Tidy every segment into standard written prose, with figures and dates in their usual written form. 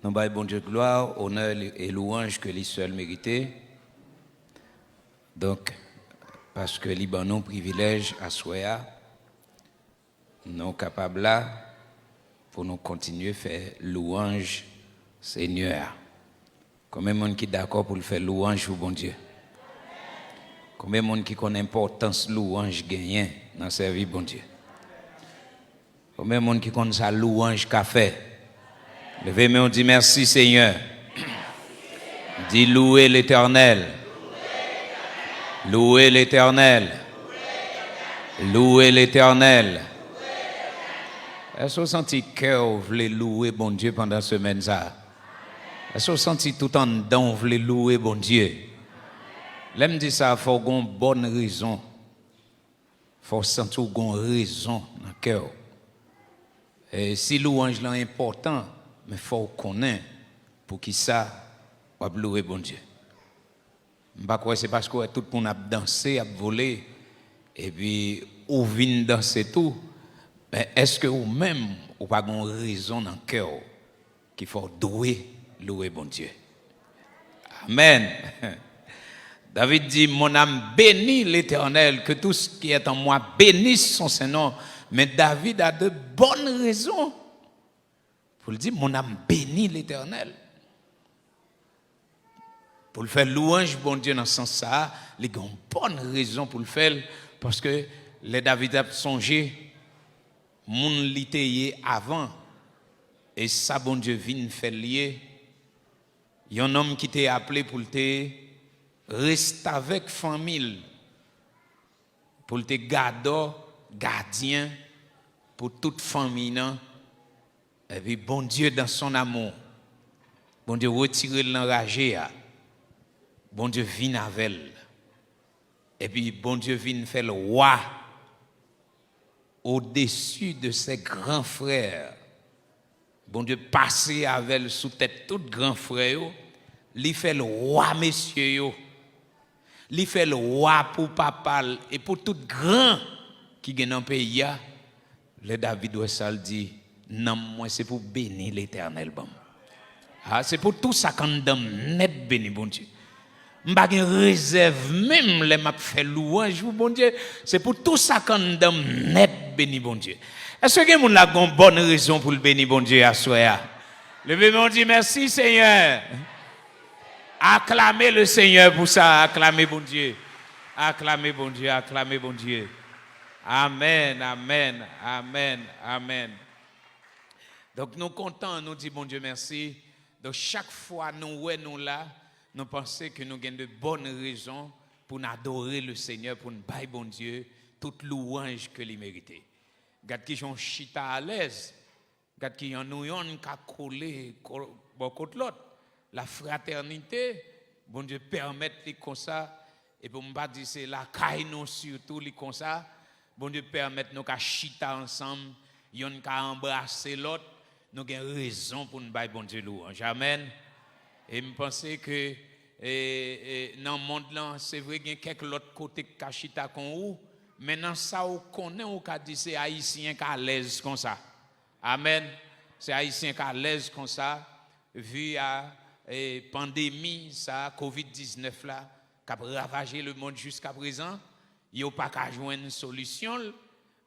Nous baillons bon Dieu gloire, honneur et louange que lui seul mérité. Donc, parce que Liban non privilège à soi, nous capables là pour nous continuer à faire louange Seigneur. Combien de monde qui est d'accord pour le faire louange pour bon Dieu? Combien de monde qui connaît l'importance louange gagnée dans sa vie bon Dieu? Combien de monde qui connaît sa louange qu'a fait? Levez-moi, on dit merci Seigneur. Dis louez l'Éternel. Louez l'Éternel. Louez l'Éternel. Est-ce que vous sentez cœur vous voulez louer bon Dieu pendant cette semaine ça? Est-ce que vous sentez tout en dedans vous voulez louer bon Dieu? Là me dit ça, il faut une bonne raison. Il faut sentir une raison dans le cœur. Et si louange est important, mais il faut connaître pour qui ça va louer bon Dieu. Je ne sais pas si c'est parce que tout le monde a dansé, a volé, et puis ou vient danser tout. Mais est-ce que vous-même, vous n'avez pas une raison dans le cœur qu'il faut louer bon Dieu? Amen. David dit, mon âme bénit l'Éternel, que tout ce qui est en moi bénisse son Saint-Nom. Mais David a de bonnes raisons pour le dire, mon âme bénit l'Éternel. Pour le faire louange, bon Dieu, dans ce sens-là, il a une bonne raison pour le faire, parce que les David a songé, mon lité avant, et ça, bon Dieu, vient faire lier. Il y a un homme qui t'a appelé pour te rester avec famille, pour te garder, gardien, pour toute famille. Et puis, bon Dieu, dans son amour, bon Dieu, retire l'enragé. Bon Dieu vient avec elle. Et puis, bon Dieu vient faire le roi au-dessus de ses grands frères. Bon Dieu passer avec elle sous tête tout grand frère. Il fait le roi, messieurs. Il fait le roi pour papa et pour tout grand qui est dans le pays. Le David Wessal dit, non, moi c'est pour bénir l'Éternel. Bon. Ah, c'est pour tout ça qu'on donne net béni, bon Dieu. Je n'ai pas de réserve, même les m'a fait louange, bon Dieu. C'est pour tout ça qu'on donne net béni, bon Dieu. Est-ce que vous avez une bonne raison pour le bénir, bon Dieu, à soi? Levez-moi, on dit merci, Seigneur. Acclamez le Seigneur pour ça, acclamez, bon Dieu. Acclamez, bon Dieu, acclamez, bon Dieu. Amen, amen, amen, amen. Donc, nous comptons, nous disons, bon Dieu, merci. Donc, chaque fois, nous là, nous pensons que nous avons de bonnes raisons pour adorer le Seigneur, pour nous bailler, bon Dieu, toute louange que lui mérite. Gade qui sont chita à l'aise, gade qui en ont qu'à coller côté l'autre. La fraternité, bon Dieu permettre comme ça, et pour me pas dire c'est la caille nous surtout comme ça, bon Dieu permettre nous qu'à chita ensemble, yon qu'à embrasser l'autre, nous avons raison pour nous bailler, bon Dieu louange. Amen. Et je pense que dans le monde là, c'est vrai qu'il y a quelques autres côtés qui chita comme vous. Maintenant, ça, on connaît, on dit c'est haïtien qui à l'aise comme ça. Amen. C'est haïtien qui à l'aise comme ça, vu la pandémie, ça, COVID-19 là, qui a ravagé le monde jusqu'à présent. Il n'y a pas qu'à joindre une solution,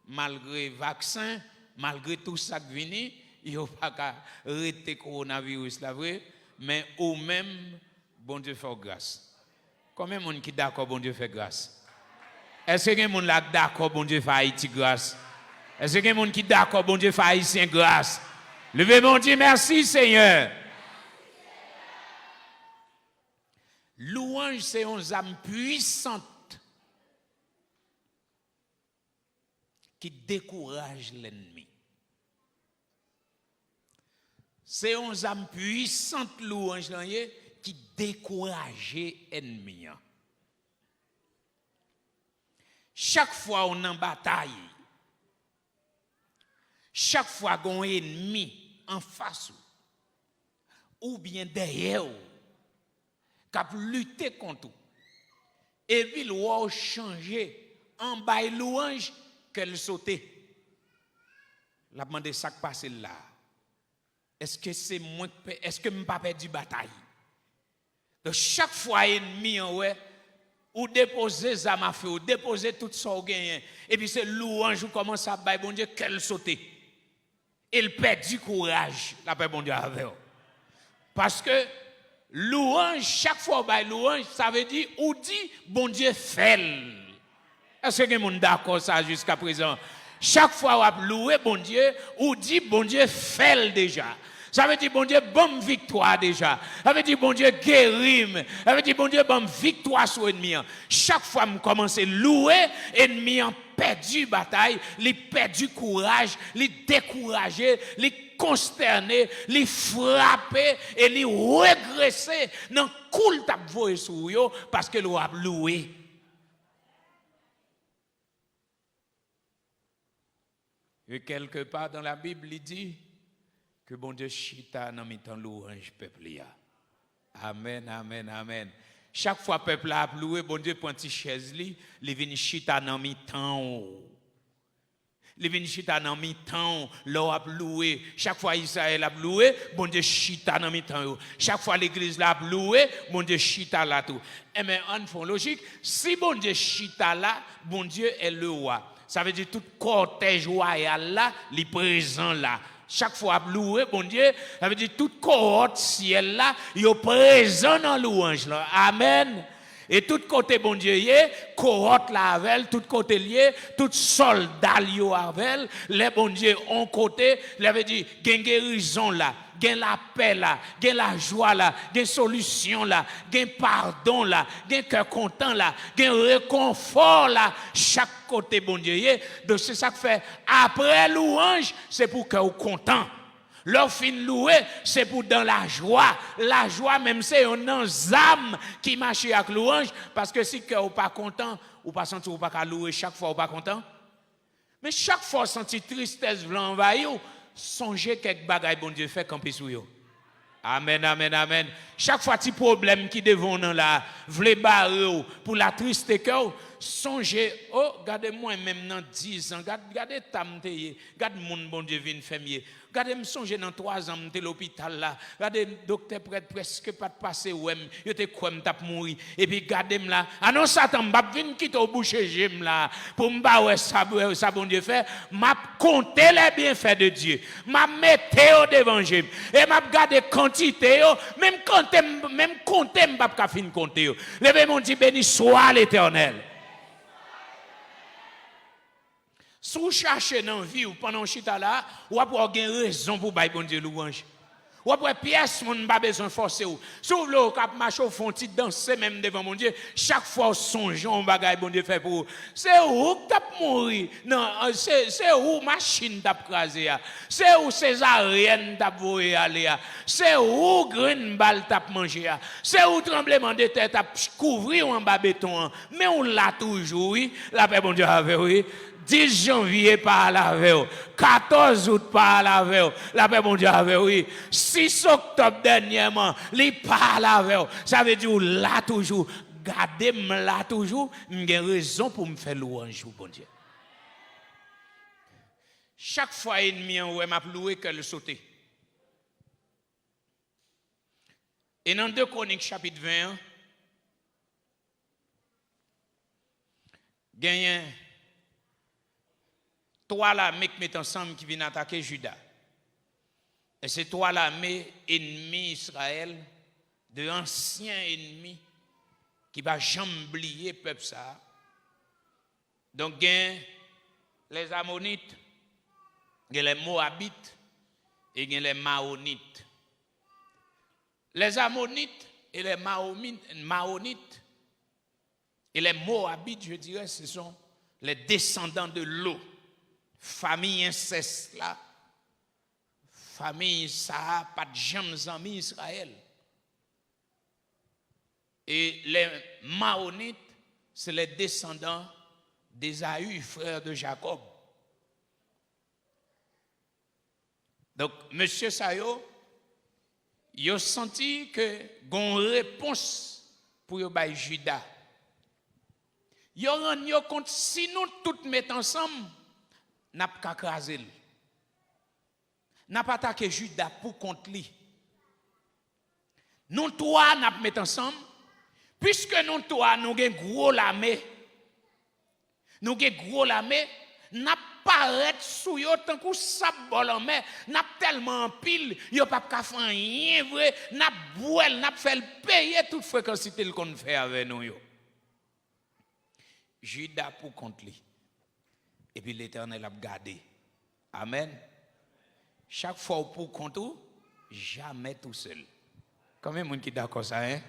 malgré le vaccin, malgré tout ça qui vient, il n'y a pas qu'à arrêter le coronavirus, là, vrai. Mais au même, bon Dieu fait grâce. Combien de monde qui est d'accord, bon Dieu fait grâce? Est-ce que quelqu'un est d'accord, bon Dieu fait Haïti grâce? Est-ce que quelqu'un qui est d'accord, bon Dieu fait Haïtien grâce? Levez mon Dieu, merci Seigneur. Louange, c'est une âme puissante qui décourage l'ennemi. C'est une âme puissante, louange, qui décourage l'ennemi. Chaque fois on est en bataille, chaque fois qu'on a un ennemi en face ou bien derrière, qui a lutté contre vous, et puis il va changer en bas louange qu'elle saute. La demande ça qui passe là. est-ce que c'est moi est-ce que je pas perdu bataille? Donc chaque fois ennemi ouais ou déposer ça m'a fait ou déposer tout ça au gain et puis c'est louange ou commence à bailler bon Dieu qu'elle sauter. Il perd du courage la paix bon Dieu avec vous. Parce que louange chaque fois bailler louange ça veut dire ou dit bon Dieu fait. Est-ce que vous êtes d'accord ça jusqu'à présent? Chaque fois vous louez bon Dieu ou dit bon Dieu fait déjà. Ça veut dire, bon Dieu, bonne victoire déjà. Ça veut dire, bon Dieu, guérim. Ça veut dire, bon Dieu, bonne victoire sur l'ennemi. Chaque fois que je commence à louer, l'ennemi a perdu bataille, il a perdu courage, il a découragé, il a consterné, il a frappé et il a régressé dans le coup t'a voyé sur yo parce que il a loué. Et quelque part dans la Bible, il dit que bon Dieu chita dans mi-temps louange peuple ya. Amen, amen, amen. Chaque fois peuple a loué, bon Dieu prend une chaise li, il vient chita dans mi-temps. Il vient chita dans mi-temps, l'on a loué. Chaque fois Israël a loué, bon Dieu chita dans mi-temps. Chaque fois l'église l'a loué, bon Dieu chita là tout. Et mais en fond logique, si bon Dieu chita là, bon Dieu est le roi. Ça veut dire tout cortège royal là, il est présent là. Chaque fois loué, bon Dieu, ça veut dire toute cohorte ciel là, il est présent dans louange là. Amen. Et tout côté bon Dieu y est, cohorte là avec, tout côté lié, tout soldat lié avec, les bon Dieu on côté, ça veut dire gain guérison là, gain la paix là, gain la joie là, gain solution là, gain pardon là, gain cœur content là, gain réconfort là, chaque côté bon Dieu y est. Donc c'est ça que fait après louange, c'est pour cœur content. Leur fin loué, c'est pour dans la joie. La joie, même c'est un âme qui marche avec louange. Parce que si vous n'êtes pas content, ou pas senti ou pas louer chaque fois ou pas content. Mais chaque fois senti tristesse voulant envahir, songez quelques bagailles bon Dieu fait camper sur vous. Amen, amen, amen. Chaque fois petit problème qui devant nous là, vle barrer pour la triste cœur, songez, oh, regardez-moi même dans 10 ans, regardez tamteye, regardez mon bon Dieu vient faire mieux. Regardez me songer dans 3 ans m'te l'hôpital là. Regardez docteur prêtre presque pas de passer ouem, yo te quoi m't'a mourir et puis regardez là, non Satan m'a vinn quitter au boucher j'aime là pour m'ba ouais ça bon Dieu fait, m'a compter les bienfaits de Dieu. M'a mettre au devant et m'a regarder quantité même compter m'pa ka fin compter yo. Levez mon Dieu béni soit l'Éternel. Si vous cherchez dans la vie ou pendant chita là, ou avez une raison pour bailler bon Dieu louange. Ou après pièce mon pas besoin de forcer ou. Si vous voulez cap marcher au fond petit danser même devant mon Dieu, chaque fois songeons bagaille bon Dieu fait pour. C'est où t'a mourir. Non, c'est où machine t'a crasé. C'est où césarienne t'a voyer aller. C'est où green balle t'a manger. C'est où tremblement de terre t'a couvrir en bas béton. Mais on l'a toujours oui, la paix bon Dieu avec oui. 10 janvier par la veille, 14 août par la veille, la paix mon Dieu avec oui. 6 octobre dernièrement, li par la veille. Ça veut dire là toujours, gardez-moi là toujours, j'ai raison pour me faire louange bon Dieu. Chaque fois ennemi en ouais m'a loué qu'elle sauter. Et dans 2 Chroniques chapitre 21, gagne 3 l'armées qui mettent ensemble qui viennent attaquer Juda. Et c'est 3 l'armées ennemis Israël, de anciens ennemis qui ne va jamais oublier le peuple ça. Donc, il y a les Ammonites, il y a les Moabites et il y a les Maonites. Les Ammonites et les Maonites et les Moabites, je dirais, ce sont les descendants de Lot. Famille inceste là, famille ça, pas de jamais amis Israël. Et les Maonites, c'est les descendants d'Ésaü, frère de Jacob. Donc, monsieur Sayo, il a senti que une réponse pour le Juda. Il a rendu compte si nous tous mettons ensemble, n'a pas crasé. n'a pas attaqué Judas pour contre lui. Nous trois n'a pas mettre ensemble puisque nous trois nous avons gros l'armée. Nous avons gros l'armée, n'a paraît sous yo tant que ça bol en mer, n'a tellement en pile, yo pas ka faire rien vrai, n'a boel, n'a fait payer toute fréquence le qu'on fait avec nous yo. Judas pour contre lui. Et puis l'Éternel a gardé. Amen. Chaque fois pour contre, jamais tout seul. Combien de monde qui d'accord ça hein?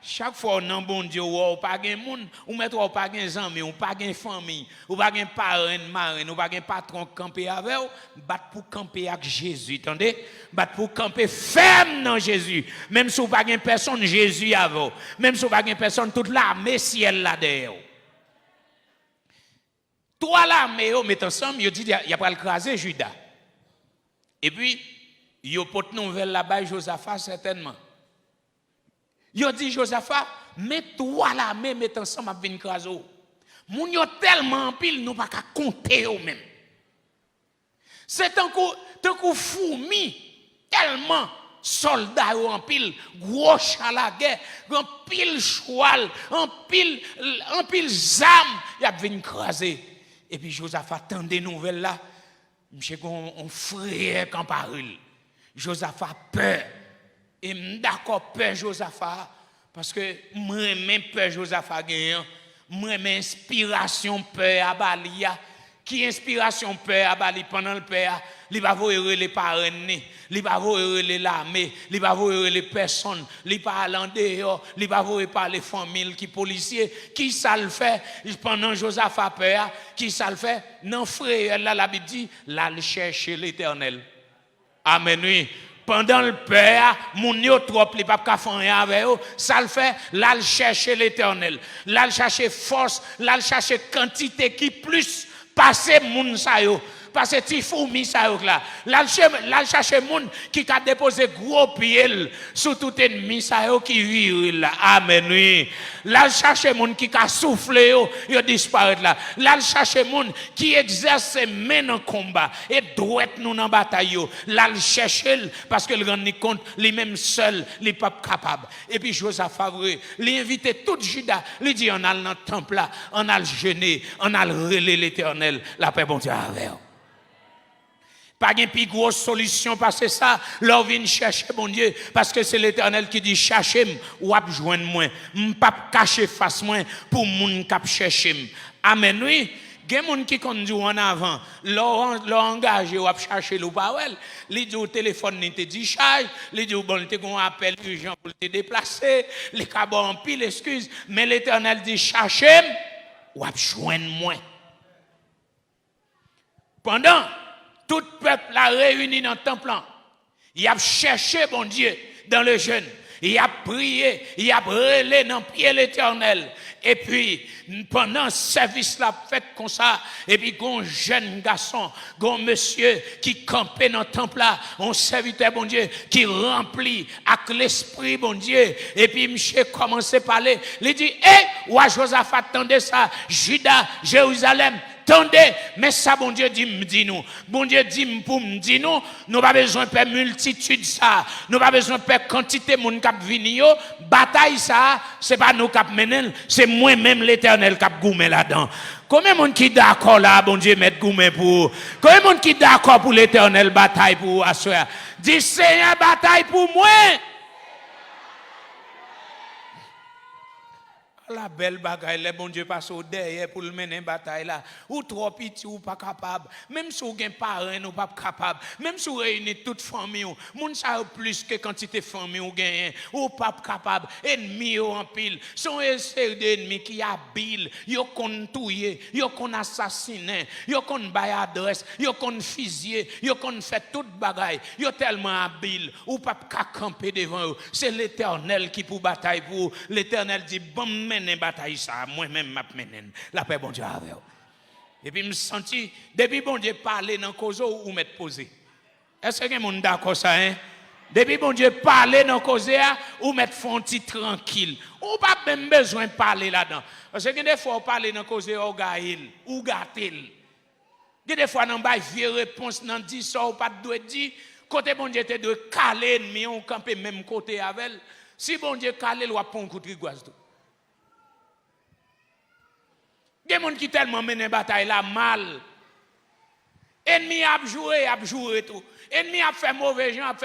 Chaque fois on bon Dieu ou pas gen monde ou mettre ou pas gen amis ou pas gen famille ou pas gen parrain marraine ou pas gen patron camper avec ou battre pour camper avec Jésus attendez battre pour camper ferme dans Jésus même si ou pas gen personne Jésus avec même si ou pas gen personne toute l'armée ciel là derrière toi l'armée yo met ensemble yo dit y a pas le craser Judas et puis yo porte nouvelle là-bas Josaphat certainement. Yo dit Josaphat, mais toi la même met ensemble avec venir craser. Moun yo tellement pile nous pas qu'à compter eux même. C'est tant que fourmi tellement soldats en pile, gros char la guerre, en pile cheval, en pile zam, y a venir craser. Et puis Josaphat tend des nouvelles là, monsieur on frère quand parle. Josaphat peur. Et d'accord peur Josaphat parce que moi-même peur Josaphat gagnant moi-même inspiration peur à Balia qui inspiration peur à Bali pendant le peur il va voir les parents il va voir les l'armée il va voir les personnes il va aller en dehors il va voir par les familles qui policiers qui ça le fait pendant Josaphat peur qui ça le fait non frère là la Bible dit là il chercher l'Éternel amen oui. Pendant le père, mon yo trop li pa ka faire rien avec eux, ça le fait, là le chercher l'Éternel, là le chercher force, là le chercher quantité qui plus passer moun sa yo. Parce que ti fourmi ça là là chercher monde qui a déposé gros pied sur tout ennemi ça qui vire là amen oui là chercher monde qui a soufflé yo disparaître là chercher monde qui exerce main en combat et droit nous dans bataille là chercher parce que le rend compte lui même seul il pas capable et puis Josaphat il invite tout Judas il dit on a dans le temple là on a le jeûner on a le relais l'Éternel la paix bon Dieu avec pas de plus grosse solution parce que ça, l'on vient chercher mon Dieu, parce que c'est l'Éternel qui dit cherchez-moi ou ap joindre moi, m'pas cacher face moi pour moun k'ap chercher. Amen oui. Gen moun qui conduit en avant, l'engagé ou ap chercher ou pas well, li dit au téléphone ni te dit charge, li dit bon te gon appel urgent pour te déplacer, les cabot en pile excuse, mais l'Éternel dit cherchez ou ap joindre moi. Pendant tout peuple a réuni dans le temple. Il a cherché bon Dieu dans le jeûne. Il a prié, il a brûlé dans le pied l'Éternel. Et puis, pendant ce service-là, fait comme ça, et puis, un jeune garçon, un monsieur qui campait dans le temple-là, un serviteur, bon Dieu, qui remplit avec l'esprit, bon Dieu. Et puis, monsieur commence à parler. Il dit, ouais, Josaphat, attendez ça, Judas, Jérusalem, attendez, mais ça, bon Dieu dit nous. Bon Dieu dit pour me dire nous, nous pas besoin de faire multitude ça. Nous pas besoin de faire quantité de monde qui vini yo. Bataille ça, c'est pas nous qui mener, c'est moi-même l'Éternel qui goumé là-dedans. Combien de monde qui d'accord là, bon Dieu mettre goumé pour. Combien de monde qui d'accord pour l'Éternel bataille pour asseoir. Dis Seigneur bataille pour moi. La belle bagaille, le bon Dieu passe au derrière pour le mener bataille là. Ou trop petit ou pas capable. Même si vous avez parents ou pas capable. Même si vous réunissez toute famille, moun sa plus que quantité de famille ou gagne ou pas capable. Ennemis en pile. Son série d'ennemis qui habile, yo kon touyer, yo kon assassiner, yo kon bay adresse, yo kon fusiller, yo kon fait toute bagaille. Yo tellement habile ou pas camper devant eux. C'est l'Éternel qui pour bataille pour. L'Éternel dit bon mener bataille ça moi-même m'a mener la paix bon Dieu avec et puis me senti depuis bon Dieu parler dans cause ou mettre poser est-ce que monde d'accord ça hein depuis bon Dieu parler dans cause ou mettre fonti tranquille ou pas même besoin parler là-dedans parce que des fois parler dans cause ou gaïl ou gâtel Des fois, dans bail vieux réponse, dans 10 ça ou pas de dire, côté bon Dieu te doit caler ennemi, on camper même côté avec. Si bon Dieu caler, il va prendre un coup de rigouase. Il y a des gens qui tellement mènent une bataille là mal. Ennemi a joué tout. Ennemi a fait mauvais gens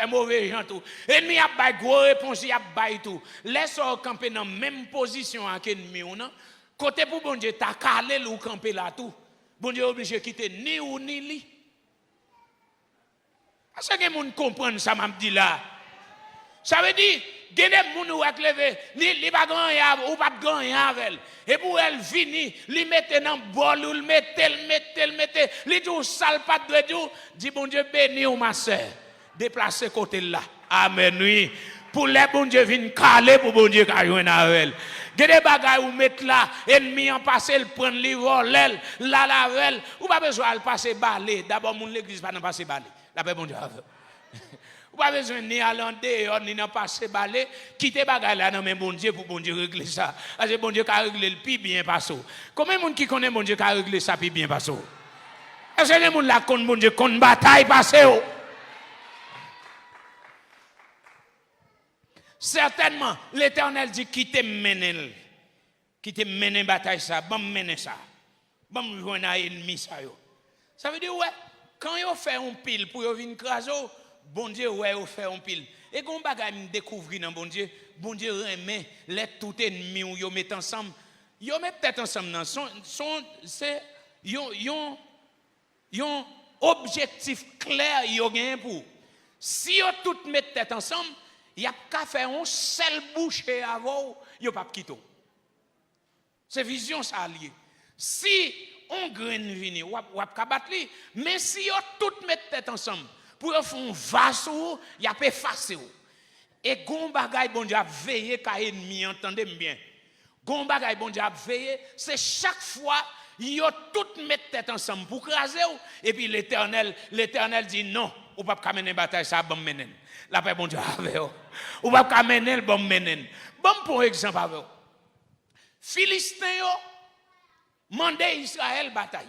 tout. Ennemi a bail gros réponse, il a bail tout. Laisse-moi camper dans même position avec ennemi ou non. Côté pour bon Dieu, t'as calé ou camper là tout. Bon Dieu obligé de quitter ni ou ni li. Est-ce que les gens comprennent ça m'a dit là? Ça veut dire il y a des gens qui ont levé, ils ne pas grand ou pas grand avec. Et pour elle venir, ils mettent dans le bol, ils mettent, ils disent sale pas de Dieu, dit bon Dieu béni ou ma soeur, déplacez côté là. Amen oui. Pour les bon Dieu viennent caler pour bon Dieu qui joindre avec elle. Il y a des bagages où mettre là, ennemi en passé, le prendre les volets, la lavel, ou pas besoin de passer balai. D'abord mon l'église pas passer balai. La paix bon Dieu. Ou pas besoin ni aller en dehors ni passer balai, quitter bagages là dans bon Dieu pour bon Dieu régler ça. Parce que bon Dieu qui a réglé le plus bien passo. Combien de monde qui connaît bon Dieu qui a réglé ça plus bien passo? Est-ce que les gens là connaissent bon Dieu qu'on bataille passé? Certainement, l'Éternel dit qui te mène, bataille ça, bon mener ça, bon joindre un ennemi ça yo. Ça veut dire ouais, quand yo fait un pile pour yo venir craser, bon Dieu ouais yo fait un pile. Et quand bagay me découvrir dans bon Dieu remet les tout ennemis ou yo met ensemble, yo met peut-être ensemble dans c'est yon objectif clair yo gain pour. Si yo tout met tête ensemble, il y a qu'à faire un seul boucher avant, il n'y a pas de quitter. C'est vision ça lié. Si on graine vini, ou qu'à battre li, mais si on tout met tête ensemble pour faire un vase, il y a pas effacer. Et gon bagay bon Dieu a veillé ka ennemi, entendez bien. Gon bagay bon Dieu a veillé, c'est chaque fois yo tout met tête ensemble pour craser et puis l'Éternel dit non, ou pas ka mener bataille ça bon menen. La paix bon Dieu avec vous. Ou pas mener le bon menen. Bon pour exemple avec vous. Philistins mandé Israël bataille.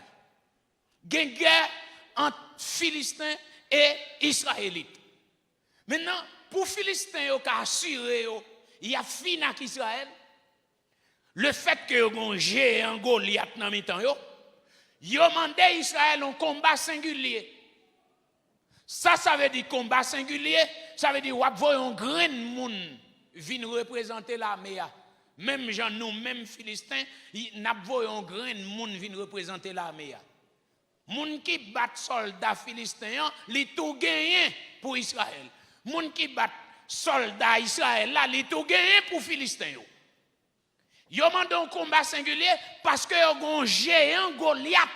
Gen guerre entre Philistins et Israélites. Maintenant pour Philistins qui assuré il y a fini avec Israël. Le fait que yon géant Goliath dans mi-temps yo mandé Israël un combat singulier. Ça veut dire combat singulier, ça veut dire qu'on voit un grand monde venir représenter l'armée. Même gens nous, même Philistins, n'a voyé un grand monde venir représenter l'armée. Moun qui bat soldats philistins, li tout gagné pour Israël. Moun qui bat soldats Israël là, li tout gagné pour Philistins. Yo mandé un combat singulier parce que yon gon géant Goliath.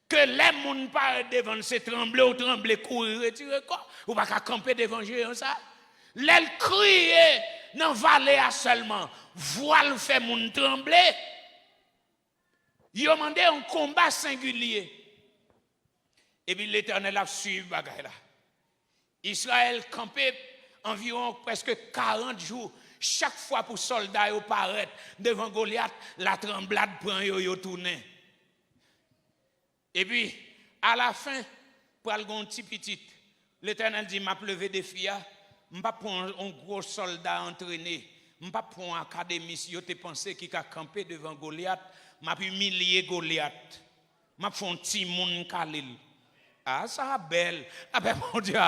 Que les gens parlent devant se trembler, courir, retirer quoi? Ou pas qu'à camper devant géant ça? Les crier dans la vallée seulement, voile fait moun trembler. Ils ont demandé un combat singulier. Et puis l'Éternel a suivi bagay là. Israël campait environ presque 40 jours. Chaque fois pour soldats yo paraître devant Goliath, la tremblade prend yo tourner. Et puis, à la fin, pour aller un petit, l'Éternel dit, m'a levé des filles, je ne vais pas prendre un gros soldat entraîné, je ne vais pas prendre un académicien qui pensé qui a campé devant Goliath, je vais humilier Goliath, je vais faire un petit monde Khalil. Ah, ça va belle. Ah ben mon Dieu,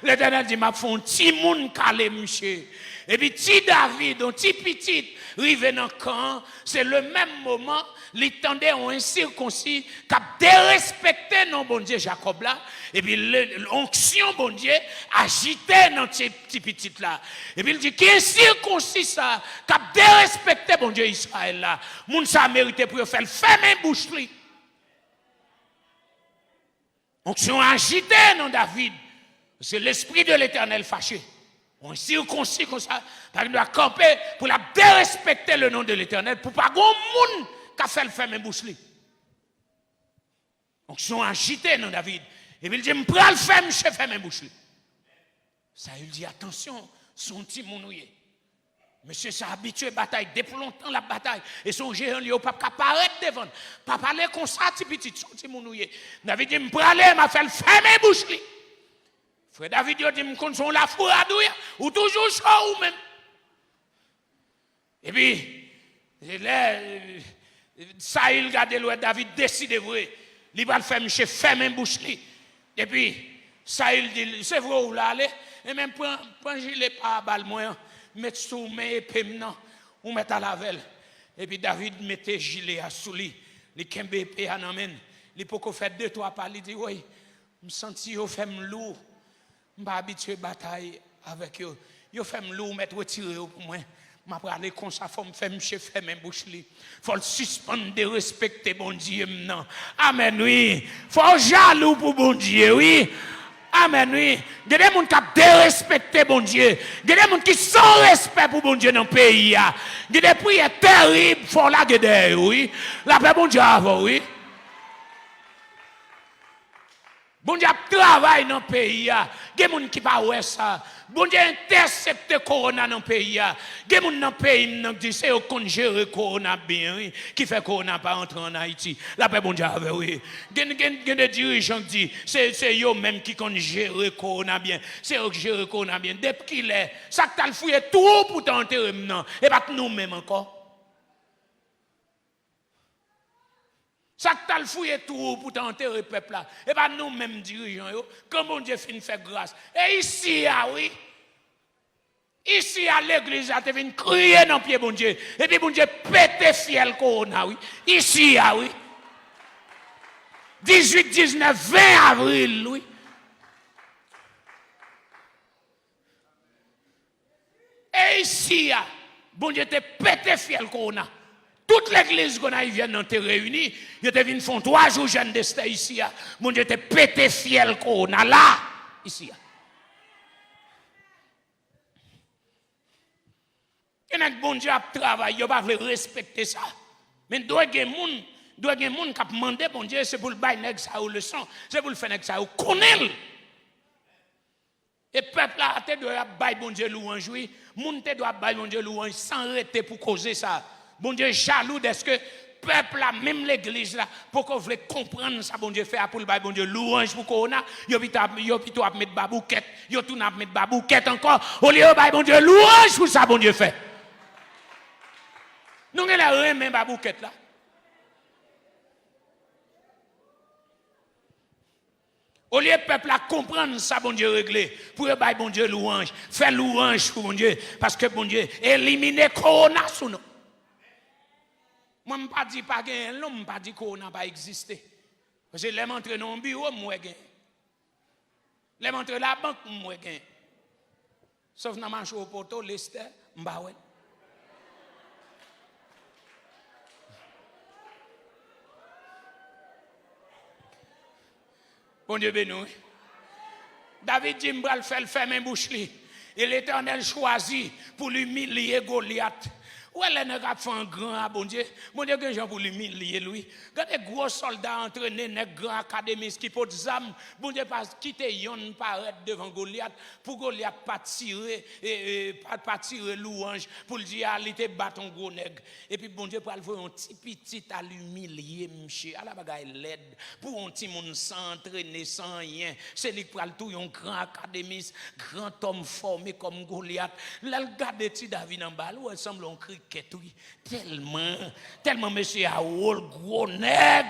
l'Éternel dit, m'a fait un petit monde calé, monsieur. Et puis, petit David, un petit petit, rivé dans le camp, c'est le même moment, l'étendait en incirconcis, qui a dérespecté non bon Dieu Jacob là, et puis l'onction bon Dieu agité dans ce petit petit là. Et puis il dit, qui est circoncis ça, qui a dérespecté bon Dieu Israël là, moun ça mérité pour faire fermer bouche li. Onction agité non David, c'est l'esprit de l'Éternel fâché. On circoncis comme ça, parce qu'il doit camper pour la dérespecter le nom de l'Éternel, pour pas grand monde qui a fait le fermer bouche li. Onction agité non David. Et puis il dit, je prends le ferme, je ferme bouche li. Ça il dit, attention, son petit mounouye. Monsieur s'est habitué à la bataille, depuis longtemps la bataille. Et son géant, il n'a pas apparaître devant. Pas parler comme ça, petit, petit mounouye. David dit, je vais aller, je vais fermer bouche. Frère David dit, je vais son la fourre ou toujours chaud ou même. Et puis, ça, il regarde le David décide vrai. Il va le faire, monsieur, fermer bouche. Et puis, ça, il dit, c'est vrai où l'aller. Et même, prends gilet par balle, moi. Mettre sous mes épées maintenant, ou mettre à la velle. Et puis David mettait gilet à sous lui, les kembe épée à n'amène. Il peut qu'on fait 2-3 pas, il dit oui, me senti yo fait lourd. Je pas habitué bataille avec eux. Yo fait lourd mettre retirer pour moi. M'a parlé comme ça faut me faire monsieur faire mes bouches li. Faut le suspendre de respecter bon Dieu maintenant. Amen oui. Faut jaloux pour bon Dieu oui. Amen, oui. Il y a des gens qui ont dérespecté bon Dieu. Il y a des gens qui sont respect pour bon Dieu dans le pays. Il y a des prières terribles, il faut la guérir, oui. La paix, bon Dieu, avant, oui. Bon Dieu travaille dans le pays. Il y a des gens qui ne pas ouais ça. Bon Dieu intercepte le corona dans le pays. Il y a des gens dans le pays qui disent c'est eux qui gèrent le corona bien, oui. Qui fait corona pas entrer en Haïti. La paix, bon Dieu, avec oui. Il y a des dirigeants qui disent c'est eux même qui gèrent le corona bien. C'est eux qui gèrent le corona bien. Depuis qu'il est, ça t'a fouillé tout pour t'enterrer maintenant. Et pas nous-mêmes encore. Ça t'a fouillé tout pour t'enterrer le peuple là. Et pas nous-mêmes dirigeants, comme bon Dieu finit faire grâce. Et ici, oui. Ici, à l'église, tu viens crier dans le pied, bon Dieu. Et puis, bon Dieu, pété fiel corona, oui. Ici, oui. 18, 19, 20 avril, oui. Et ici, bon Dieu, te pété fiel corona. Toute l'église qu'on a, ils viennent te réunir. Ils te viennent font 3 jours jeunes de ici. Mon Dieu, te pété fiel qu'on a là. Ici. Et notre bon Dieu a travaillé, il ne pas respecter ça. Mais il doit y avoir des gens qui demandent, bon Dieu, c'est pour le bailler ça ou le sang. C'est pour le faire ça ou connaître. Et le peuple là, te doit bailler bon Dieu louange, oui. Moun te doit bailler bon Dieu louange sans arrêter pour causer ça. Bon Dieu jaloux de ce que peuple là, même l'église là, pour qu'on veuille comprendre ça, bon Dieu fait pour le bail, bon Dieu louange pour qu'on a, yo plutôt à mettre babouquette, yo tout à mettre babouquette encore, au lieu de bon Dieu louange pour ça, bon Dieu fait. Nous on la remet babouquette là. Au lieu de peuple à comprendre ça, bon Dieu réglé, pour le bail, bon Dieu louange, faire louange pour bon Dieu, parce que bon Dieu éliminer corona sous nous. Moi, je ne pas dit pas gagner, non, je ne pas dit qu'on n'a pas existé. Parce que les montres dans le bureau, moi, je gagne. Les montres dans la banque, moi, je gagne. Sauf dans ma au poteau, Lester, je ne pas ouais. Bon Dieu béni. David dit, je vais faire mes bouches. Et l'Éternel choisit pour l'humilier Goliath. Où est le gars fait un grand, bon Dieu? Bon Dieu, que gens pour l'humilier, lui. Quand des gros soldats entraînés, des grands académistes qui portent des armes, bon Dieu, pas quitter yon paraître devant Goliath, pour Goliath pas tirer, pas tirer louange, pour le dire, il était bâton gros nègre. Et puis, bon Dieu, pour le voir un petit à l'humilier, monsieur, à la bagaille l'aide, pour un petit monde sans entraîner, sans rien. C'est lui qui parle tout, un grand académiste, grand homme formé comme Goliath. Là, le gars de David en bas, où il semble un cri. Tellement monsieur a gros nègre.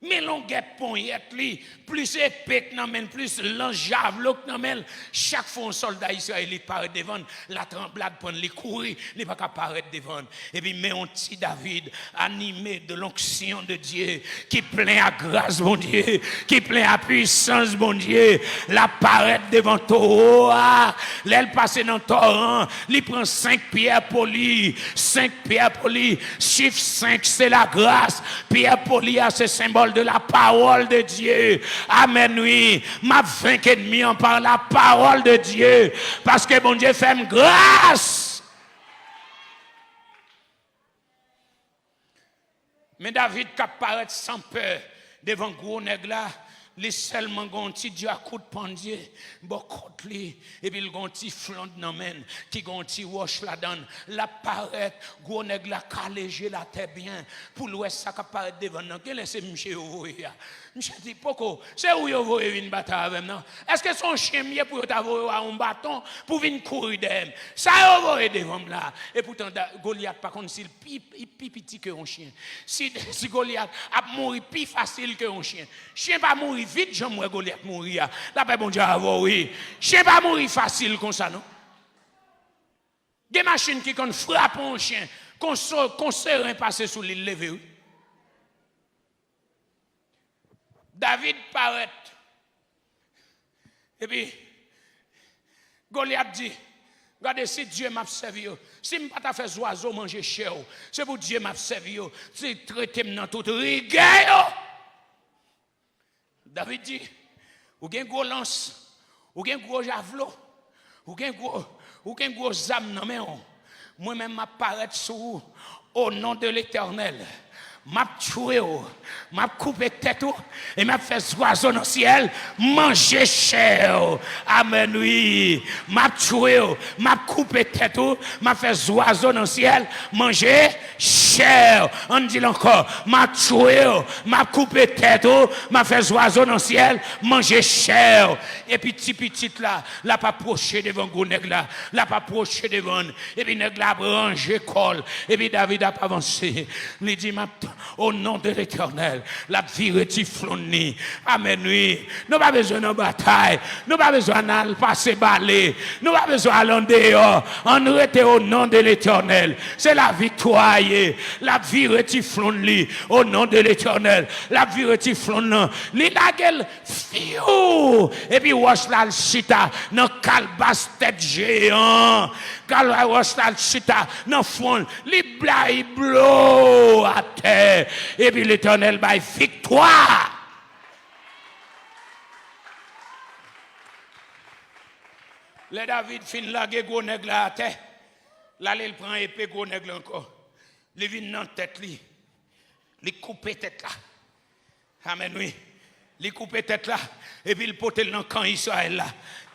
Mais l'on guette poignette li, plus épée que plus l'enjave que chaque fois un soldat israélite paraît devant, la tremblade prend les courir, il pas apparaître devant. Et puis mais un petit David animé de l'onction de Dieu, qui plein à grâce bon Dieu, qui plein à puissance bon Dieu, l'apparaît devant toi, l'aile passe dans le torrent, il prend 5 pierres polies, 5 pierres polies, chiffre 5 c'est la grâce, pierre polie c'est symbole de la parole de Dieu. Amen, oui. M'a vaincu ennemi par la parole de Dieu. Parce que bon Dieu fait grâce. Mais David qui apparaît sans peur devant gros nègre là, Les seulement gonti Dieu a coup de pendier bon côte li et puis le gonti flanc dans main qui gonti wash la donne la paraît gros nèg la caléger la tête bien pour l'ouest ça paraît devant non quel c'est monsieur voya monsieur dit poko c'est où yo voye une bataille avec non est-ce que son chien mieux pour t'avoir un bâton pour venir courir d'elle ça yo voye devant là et pourtant Goliath par contre s'il pi petit que un chien si Goliath a mourir plus facile que un chien pas mourir vite j'aimerais Goliath mourir là ben bon Dieu avoir oui chien pas mourir facile comme ça non des machines qui quand frappe un chien qu'on serre passer sous l'île levé oui. David paraît et puis Goliath dit regardez si Dieu m'a servi si me pas fait oiseau manger chair c'est pour Dieu m'a servi c'est traiter dans toute rigueur. David dit ou gen gros lance ou gen gros javelot ou gen gros âme dans main moi même m'apparaître sous au nom de l'Éternel m'a tué m'a coupé tête et m'a fait oiseau dans le ciel manger chair amen oui m'a tué m'a coupé tête m'a fait oiseau dans le ciel manger chair on dit encore m'a tué m'a coupé tête m'a fait oiseau dans le ciel manger chair et puis petit là l'a pas approché devant gros nèg là l'a pas approché devant et puis nèg là ranger col et puis David a avancé il dit au nom de l'Éternel, la vie retiflonni. Amen, oui. Nous n'avons pas besoin de bataille. Nous n'avons pas besoin de passer balai. Nous n'avons pas besoin d'aller en dehors. On reste au nom de l'Éternel. C'est la victoire. La vie retiflonni au nom de l'Éternel. La vie retiflonni. L'ilagel fiou. Et puis, wash la chita. Dans calbas tête géant. Wash la chita. Dans fond. Li blaye blo à terre. Et puis l'Éternel va victoire. Le David fin laguer gros nèg là à terre. Là il prend épée gros nèg encore. Il vient dans tête li. Il coupe tête là. Amen oui. Il coupe tête là et puis il porte dans camp Israël là.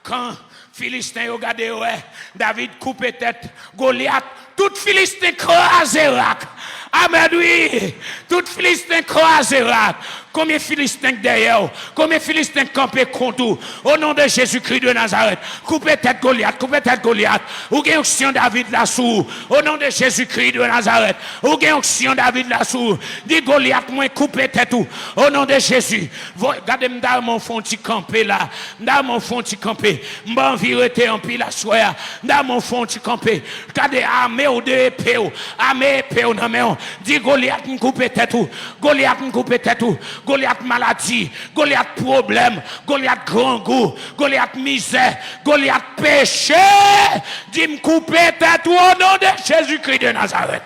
Quand Philistin regardé ouais, David coupe tête Goliath, tout Philistin crasé rac. Amen oui, tout Philistin crasé rac. Combien Philistins derrière, combien Philistins campés contre au nom de Jésus-Christ de Nazareth. Coupez tête Goliath, coupez tête Goliath. Ou gagne onction David là-sous, au nom de Jésus-Christ de Nazareth. Ou gagne onction David là-sous. Dit Goliath, moi coupez tête tout, au nom de Jésus. Regardez m'da mon fond ti camper là, m'da mon fond ti camper. M'ban virete en pile la soya, m'da mon fond ti camper. Regardez armée ou de épée ou, armée épée ou nan men. Dit Goliath m'couper tête tout, Goliath m'couper tête tout. Goliath maladie, Goliath problème, Goliath grand goût, Goliath misère, Goliath péché. Dis-moi couper tête au nom de Jésus-Christ de Nazareth.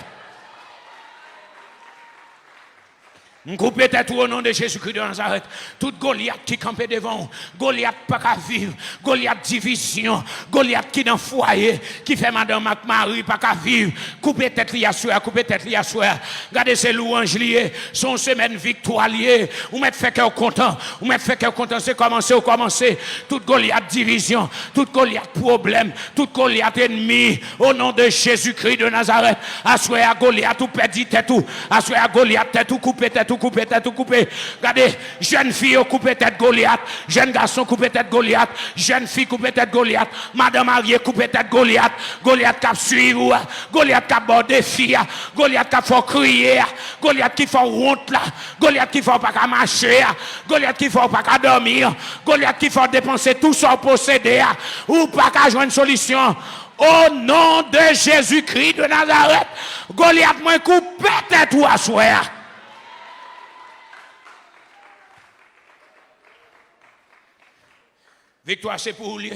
Coupe tête au nom de Jésus-Christ de Nazareth. Tout Goliath qui campait devant, Goliath pas qu'à vivre, Goliath division, Goliath qui dans foyer, qui fait madame Marie pas qu'à vivre. Coupe tête li à soir, coupe tête li à soir. Regardez ces louanges liées, son semaine victoire liée. Ou mettre fait cœur content, ou mettre fait cœur content, c'est commencer. Tout Goliath division, tout Goliath problème, tout Goliath ennemi, au nom de Jésus-Christ de Nazareth. Assoir à Goliath ou perdit tête tout, assoir à Goliath tête ou coupe tête tout. Coupé tête ou coupé. Regardez, jeune fille coupé tête Goliath, jeune garçon coupé tête Goliath, jeune fille coupé tête Goliath, madame mariée coupé tête Goliath, Goliath qui suivre, Goliath qui bordé fille, Goliath qui faut crier, Goliath qui faut honte là, Goliath qui faut pas marcher, Goliath qui faut pas dormir, Goliath qui faut dépenser tout son possédé ou pas qu'à joindre une solution. Au nom de Jésus-Christ de Nazareth, Goliath moi coupé tête ou à soir. Victoire c'est pour lui.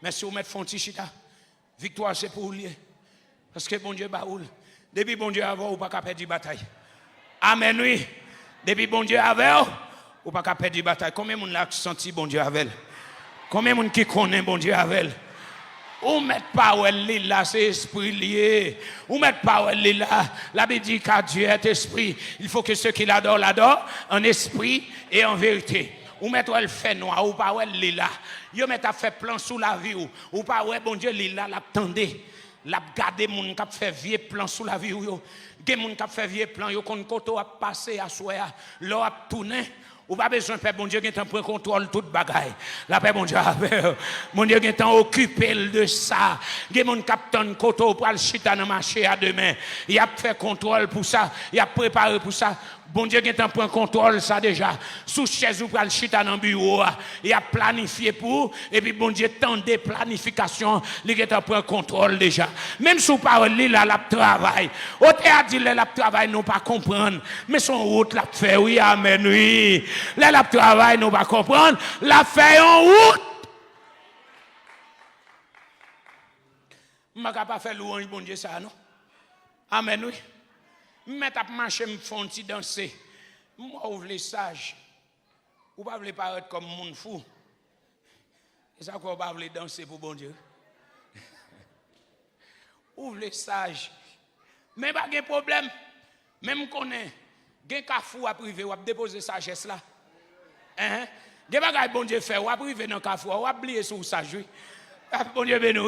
Merci vous mettre fonti chita. Victoire c'est pour lui. Parce que bon Dieu baoul. Depuis bon Dieu avant ou pas perdre la bataille. Amen oui. Depuis bon Dieu avant ou pas perdre la bataille. Combien moun l'a senti bon Dieu avec? Combien moun qui connaît bon Dieu avec? Ou mettre parole là c'est esprit lié. Ou mettre parole là la Bible dit car Dieu est esprit. Il faut que ceux qui l'adorent l'adorent en esprit et en vérité. ou mettre le fait noir, ou pas ouais lila. Yo met a fait plan sous la vie ou pas ouais bon Dieu lila l'attendez. L'a garder moun k'ap fait vieux plan sous la vie yo. Gen moun k'ap fait vieux plan yo kon koto a passer à soya, l'eau a tourner. Ou pas besoin faire bon Dieu qui est prendre contrôle toute bagaille. La paix bon Dieu mon Dieu qui est occupé de ça. Gen moun capitaine koto pour le chita dans marché à demain. Il a fait contrôle pour ça, il a préparé pour ça. Bon Dieu qui est prendre contrôle ça déjà. Sous chaise ou pour le chita dans bureau, il a planifié pour et puis bon Dieu tant de planification, il est prendre contrôle déjà. Même sous parole là la travail. Autre a dit la travail non pas comprendre, mais son route la fait oui amen oui. Là, la travail, nous va comprendre. La fait en route. Je ne vais pas faire louange, bon Dieu, ça, non? Amen, oui. Je vais marcher, me font danser. Moi, ouvre les sages. Ou pas paraître comme mon fou. C'est ça qu'on va danser pour bon Dieu. Ouvre les sages. Mais pas de problème. Même qu'on est. Gen kafou a privé ou a déposer sagesse là. Hein? Gen bagay bon Dieu fait ou a privé dans kafou ou a oublier sur sagesse. Bon Dieu béni.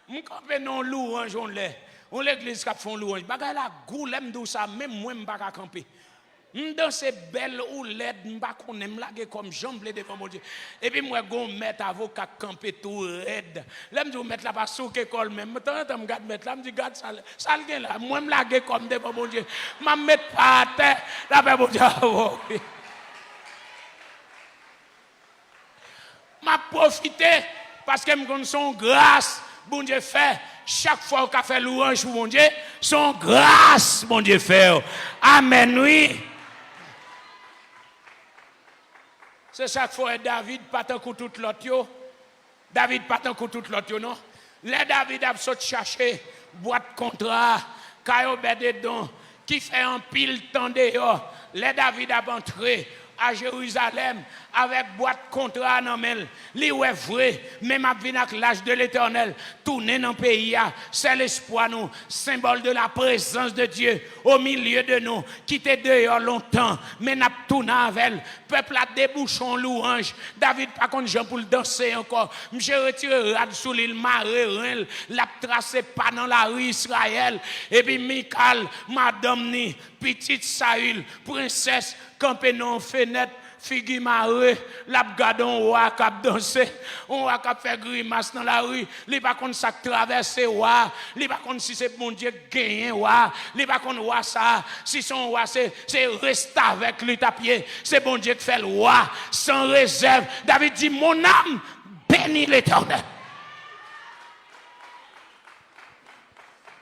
M'campé non louange on l'église qui font louange. Bagay la gou l'aime dou ça même moi m'pa ka camper. Dans ces belles ou l'aide m'pa connait m'laguer comme jambe devant mon Dieu. Et puis moi gon mettre avocat camper tout raide. L'aime dou mettre là pas sous école même. Tant me garde mettre là me dit garde ça le là moi m'laguer comme devant mon Dieu. M'a mettre pas à terre là ben mon Dieu. M'a profiter parce que me connais son grâce bon Dieu fait chaque fois qu'on fait louange pour mon Dieu son grâce bon Dieu fait. Amen oui. C'est chaque fois David pas tant que tout l'autre. David pas tant que tout l'autre non. Les David a sauté chercher boîte contrat, Kayo Bededon qui fait un pile temps dehors. Les David a entré à Jérusalem avec boîte contrat dans mel. Li ouais vrai, même à venir l'âge de l'Éternel, tourner dans le pays, c'est l'espoir nous, symbole de la présence de Dieu au milieu de nous, qui était dehors longtemps, mais n'a tourné avec peuple a débouchon louange. David pas contre Jean pour le danser encore. M'j'ai retiré rad sous l'île Marais, l'a tracé pas dans la rue Israël et puis Michal, madame ni petite Saül, princesse campé dans fenêtre figi maré, la gadon roi cap danser, on roi cap faire grimace dans la rue, li pas kon ça traverser roi, li pas kon si c'est bon Dieu gagner roi, li pas kon roi ça, si son roi c'est rester avec lui tapier, c'est bon Dieu qui fait le roi sans réserve. David dit mon âme bénit l'Éternel.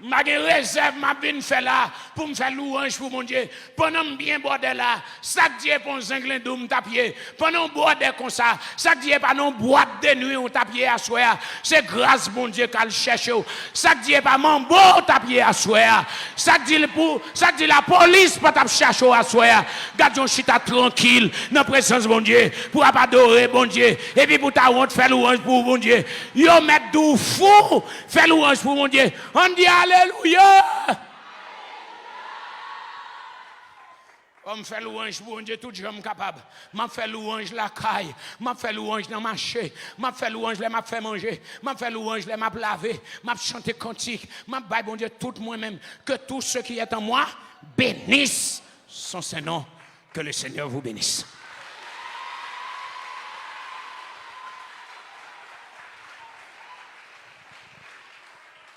Ma réserve m'a bien fait là pour me faire louange pour mon Dieu. Pendant bien bordel là, ça Dieu pour zinglin doum tapier. Pendant bordel comme ça, ça Dieu pas non boîte de nuit on tapier à soir. C'est grâce mon Dieu qu'elle cherche. Ça Dieu pas mon beau tapier à soir. Ça dit la police pas tap chercher à soir. Gardons chita tranquille dans présence mon Dieu pour adorer bon Dieu et puis pour ta honte faire louange pour mon Dieu. Yo mettre dou fou faire louange pour mon Dieu. On dit alléluia. On me fait louange pour mon Dieu, tout j'aime capable. M'a fait louange la caille, m'a fait louange dans ma marché, m'a fait louange là m'a fait manger, m'a fait louange là m'a lavé, m'a chanté cantique, m'a bail bon Dieu tout moi-même que tout ce qui est en moi bénisse son Saint-Nom, que le Seigneur vous bénisse.